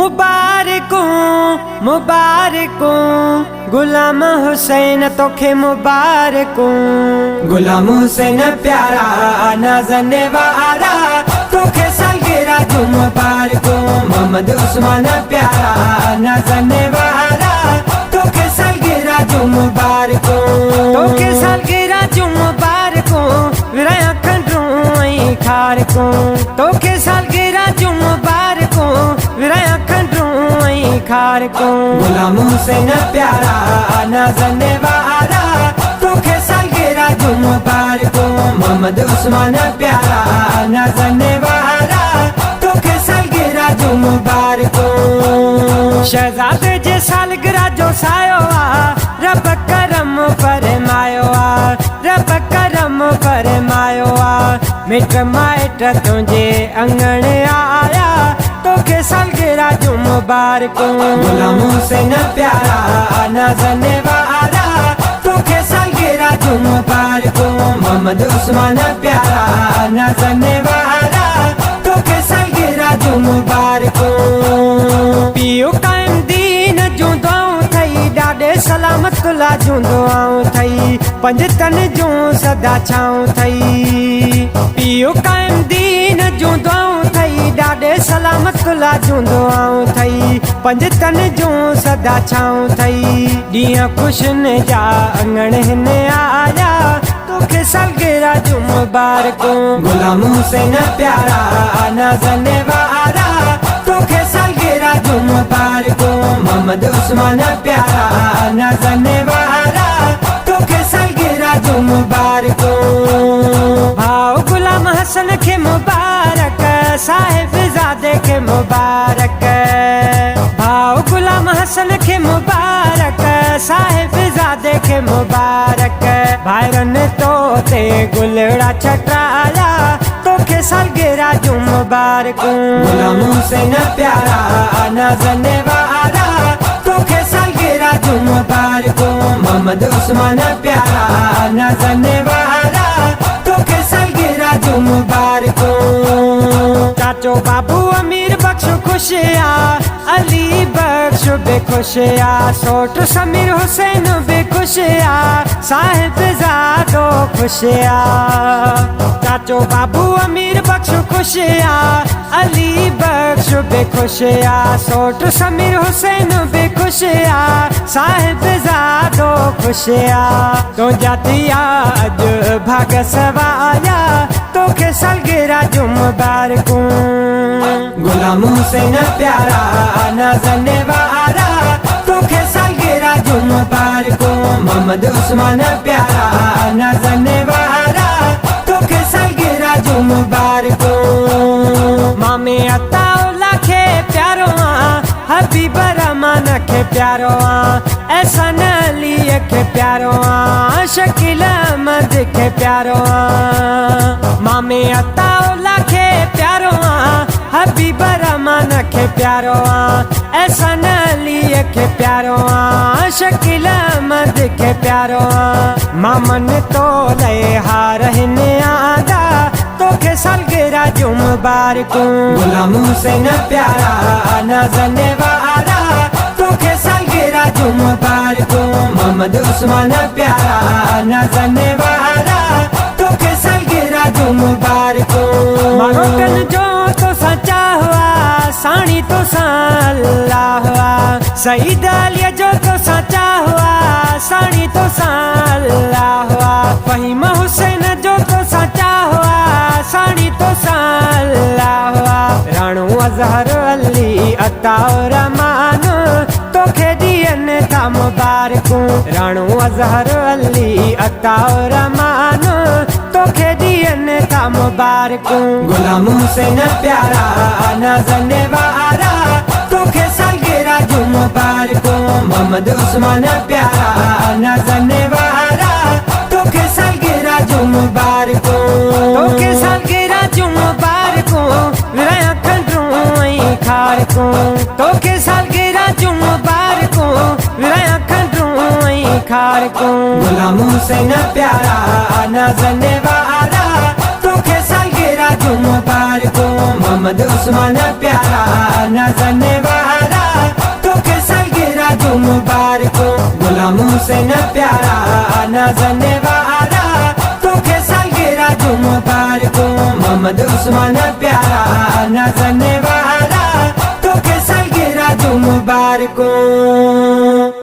मुबारकूं मुबारकूं गुलाम हुसैन तोखे मुबारकूं। गुलाम हुसैन प्यारा नाज़ने वारा तोखे सालगिरह जूं मुबारकूं। मोहम्मद उस्मान प्यारा नाज़ने वारा तोखे सालगिरह जूं मुबारकूं। तोखे सालगिरह जूं मुबारकूं विरहां खंडरूं ऐं खारकूं। तोखे सालगिरह जूं मुबारकूं विरहां खंडरूं ऐं खारकूं। गुलाम हुसैन प्यारा नाज़ने वारा तोखे सालगिरह जूं मुबारकूं। मोहम्मद उस्मान प्यारा नाज़ने वारा तोखे सालगिरह जूं मुबारकूं। शहज़ादे जे सालगिरह जो सायो आ रब करम फरमायो आ। रब करम फरमायो आ। मिट माइट तुंहिंजे अंगण आया तोखे सालगिरह जूं मुबारकूं। गुलाम हुसैन प्यारा नाज़ने वारा तोखे सालगिरह जूं मुबारकूं। मोहम्मद उस्मान प्यारा नाज़ने वारा तोखे सालगिरह जूं मुबारकूं। पियो कायम दीन जूं दुआऊं थई ॾाढे सलामत ला जूं दुआऊं थई। पंज तन जूं सदा छाऊं थई। पियो कायम दीन जूं दुआऊं थई ॾाढे सलामत ला जूं दुआऊं थई। पंज तन जूं सदा छाऊं थई। ॾींहं ख़ुशियुनि जा अंगण हिन आया तोखे सालगिरह जूं मुबारकूं। गुलाम हुसैन प्यारा नाज़ने वारा तोखे सालगिरह जूं मुबारकूं। मोहम्मद उस्मान प्यारा नाज़ने वारा तोखे सालगिरह जूं मुबारकूं। भाउ गुलाम हसन खे मुबारक साहिब ज़ादे खे मुबारक। भाउ गुलाम हसन खे मुबारक साहिब ज़ादे खे मुबारक। भाइरनि तो ते गुलड़ा छटाया तोखे सालगिरह जूं मुबारकूं। गुलाम हुसैन प्यारा नाज़ने वारा तोखे सालगिरह जूं मुबारकूं। मोहम्मद उस्मान प्यारा नाज़ने वारा तोखे सालगिरह जूं मुबारकूं। चाचो बाबू अमीर बख्श खुश आ अली बख्श बे खुश आ। सोट समीर हुसैन बे खुश आ साहिब ज़ादो खुश आ। चाचो बाबू अमीर बख्श खुश आ अली बख्श बे खुश आ। सोट समीर हुसैन बे खुश आ साहिब ज़ादो खुश आ। तो जातिया अॼु भाग सवाया तोखे सालगिरह जूं मुबारकूं। गुलाम हुसैन प्यारा नाज़ने वारा तोखे सालगिरह जूं मुबारकूं। मोहम्मद उस्मान प्यारा नाज़ने वारा तोखे सालगिरह जूं मुबारकूं। मामे अताउल्ला खे प्यारो आ हबीब रहमान खे प्यारो आ। एहसान अली खे प्यारो आ शकील अहमद खे प्यारो आ। मामे अताउल्ला खे प्यारो आ हबीब रहमान खे प्यारो आ। एहसान अली खे प्यारो आ शकील अहमद खे प्यारो आ। मामन तो लए हार हिन आदा तोखे सालगिरह जूं मुबारकूं। गुलाम हुसैन प्यारा नाज़ने वारा तोखे सालगिरह जूं मुबारकूं। मोहम्मद उस्मान प्यारा नाज़ने वारा तोखे सालगिरह जूं मुबारकूं। मारोटन जो तो सच्चा हुआ साणी तो अल्लाह हुआ। सईद अली जो तो सच्चा हुआ साणी तो अल्लाह हुआ। फहीम हुसैन जो तो सच्चा हुआ साणी तो अल्लाह हुआ। राणो अज़हर अली अताउर रहमान तोखे ॾियनि था मुबारकूं। राणो अज़हर अली अताउर रहमान तोखे ॾियनि था मुबारकूं। गुलाम हुसैन प्यारा नाज़ने वारा तोखे सालगिरह जूं मुबारकूं। मोहम्मद उस्मान प्यारा नाज़ने वारा तोखे सालगिरह जूं मुबारकूं। तोखे सालगिरह जूं मुबारकूं विरहां खंडरूं ऐं खारकूं। तोखे सालगिरह जूं मुबारकूं विरहां खंडरूं ऐं खारकूं। गुलाम हुसैन प्यारा नाज़ने वारा तोखे सालगिरह जूं मुबारकूं। मोहम्मद उस्मान प्यारा नाज़ने वारा गुलाम हुसैन प्यारा नाज़ने वाला तोखे सालगिरह जो मुबारक मोहम्मद उस्मान प्यारा नाज़ने वाला तोखे सालगिरह जो मुबारक